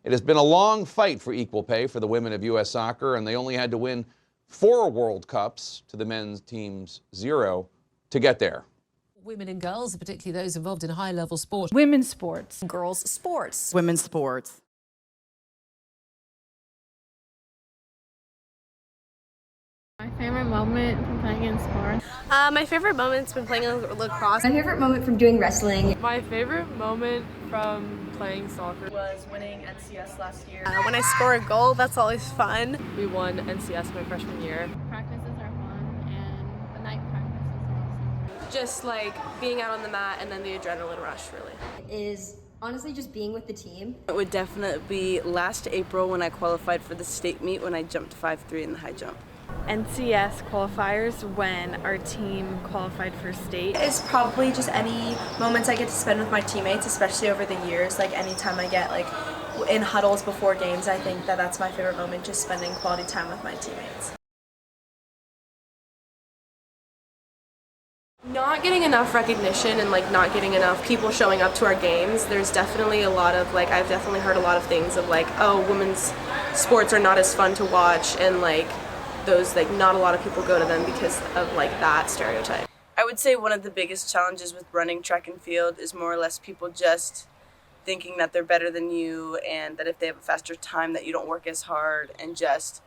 It has been a long fight for equal pay for the women of U.S. soccer, and they only had to win 4 World Cups to the men's team's 0 to get there. Women and girls, particularly those involved in high-level sport. Women's sports. Girls' sports. Women's sports. My favorite moment from playing in sports. My favorite moment's been playing lacrosse. My favorite moment from doing wrestling. My favorite moment from playing soccer Was winning NCS last year. When I score a goal, that's always fun. We won NCS my freshman year. Practices are fun and the night practices are awesome. Just like being out on the mat and then the adrenaline rush, really. Is honestly just being with the team. It would definitely be last April when I qualified for the state meet when I jumped 5'3" in the high jump. NCS qualifiers when our team qualified for state. It's probably just any moments I get to spend with my teammates, especially over the years. Like anytime I get like in huddles before games, I think that that's my favorite moment, just spending quality time with my teammates. Not getting enough recognition and like not getting enough people showing up to our games. There's definitely a lot of like, I've definitely heard a lot of things of like, oh, women's sports are not as fun to watch, and like those, like, not a lot of people go to them because of like that stereotype. I would say one of the biggest challenges with running track and field is more or less people just thinking that they're better than you, and that if they have a faster time that you don't work as hard, and just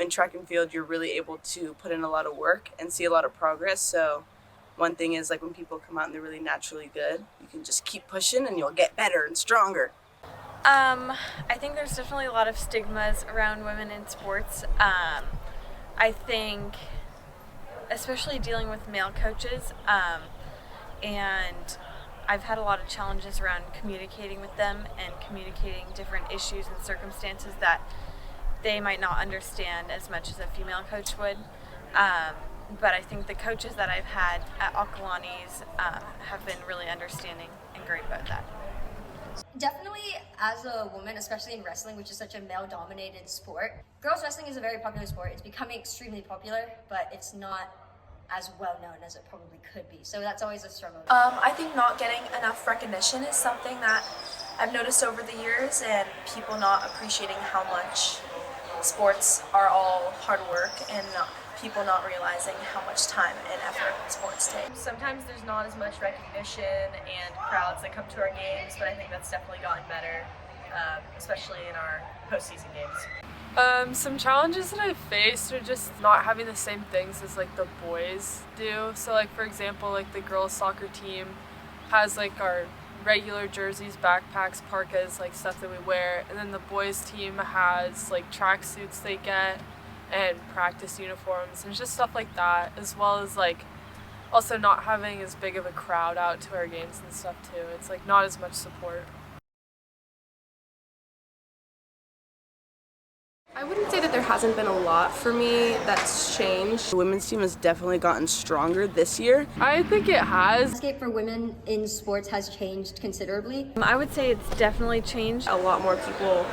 in track and field you're really able to put in a lot of work and see a lot of progress. So one thing is like when people come out and they're really naturally good, you can just keep pushing and you'll get better and stronger. I think there's definitely a lot of stigmas around women in sports. I think, especially dealing with male coaches, and I've had a lot of challenges around communicating with them and communicating different issues and circumstances that they might not understand as much as a female coach would. But I think the coaches that I've had at Acalanes have been really understanding and great about that. Definitely as a woman, especially in wrestling, which is such a male-dominated sport. Girls wrestling is a very popular sport. It's becoming extremely popular, but it's not as well known as it probably could be. So that's always a struggle. I think not getting enough recognition is something that I've noticed over the years, and people not appreciating how much sports are all hard work, and people not realizing how much time and effort sports take. Sometimes there's not as much recognition and crowds that come to our games, but I think that's definitely gotten better, especially in our postseason games. Some challenges that I've faced are just not having the same things as like the boys do. So like for example, like the girls soccer team has like our regular jerseys, backpacks, parkas, like stuff that we wear, and then the boys team has like track suits they get and practice uniforms and just stuff like that, as well as like also not having as big of a crowd out to our games and stuff too. It's like not as much support. I wouldn't say that there hasn't been a lot for me that's changed. The women's team has definitely gotten stronger this year. I think it has. The landscape for women in sports has changed considerably. I would say it's definitely changed. A lot more people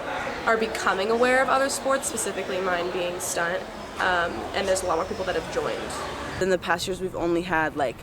are becoming aware of other sports, specifically mine being stunt, and there's a lot more people that have joined. In the past years we've only had like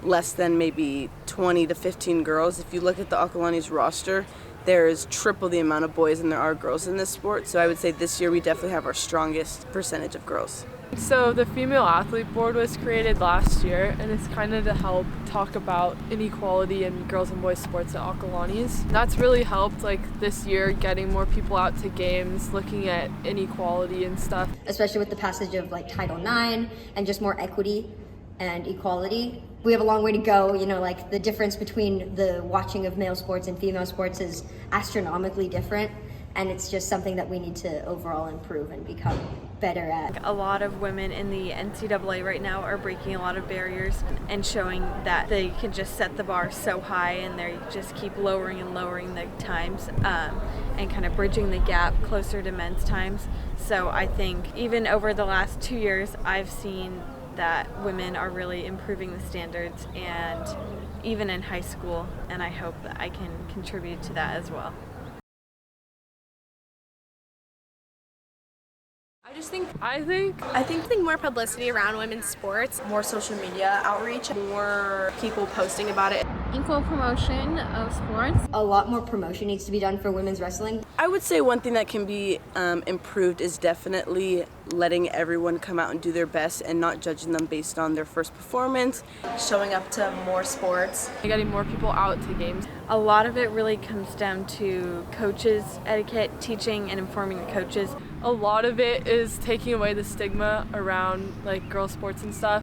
less than maybe 20 to 15 girls. If you look at the Acalanes roster, there is triple the amount of boys than there are girls in this sport. So I would say this year we definitely have our strongest percentage of girls. So the female athlete board was created last year, and it's kind of to help talk about inequality in girls and boys sports at Acalanes. That's really helped like this year getting more people out to games, looking at inequality and stuff. Especially with the passage of like Title IX and just more equity and equality. We have a long way to go, you know, like the difference between the watching of male sports and female sports is astronomically different, and it's just something that we need to overall improve and become better at. A lot of women in the NCAA right now are breaking a lot of barriers and showing that they can just set the bar so high, and they just keep lowering and lowering the times and kind of bridging the gap closer to men's times. So I think even over the last 2 years, I've seen that women are really improving the standards, and even in high school, and I hope that I can contribute to that as well. I I think more publicity around women's sports, More social media outreach, more people posting about it. equal promotion of sports. A lot more promotion needs to be done for women's wrestling. I would say one thing that can be improved is definitely letting everyone come out and do their best and not judging them based on their first performance. Showing up to more sports. getting more people out to games. A lot of it really comes down to coaches, etiquette, teaching, and informing the coaches. A lot of it is taking away the stigma around like girls sports and stuff.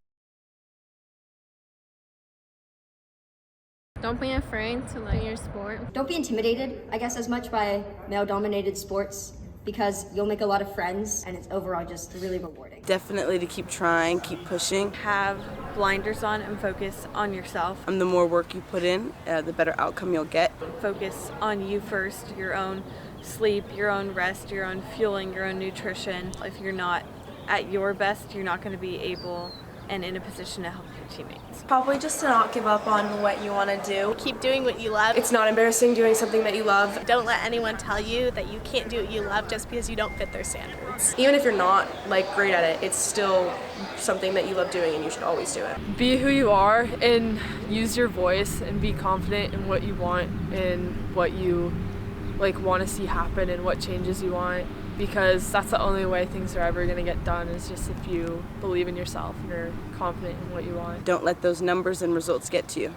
Don't be afraid to learn your sport. Don't be intimidated, I guess, as much by male-dominated sports, because you'll make a lot of friends and it's overall just really rewarding. Definitely to keep trying, keep pushing. Have blinders on and focus on yourself. The more work you put in, the better outcome you'll get. Focus on you first, your own sleep, your own rest, your own fueling, your own nutrition. If you're not at your best, you're not going to be able and in a position to help your teammates. Probably just to not give up on what you want to do. Keep doing what you love. It's not embarrassing doing something that you love. Don't let anyone tell you that you can't do what you love just because you don't fit their standards. Even if you're not like great at it, it's still something that you love doing and you should always do it. Be who you are and use your voice and be confident in what you want and what you want to see happen and what changes you want, because that's the only way things are ever going to get done, is just if you believe in yourself and are confident in what you want. Don't let those numbers and results get to you.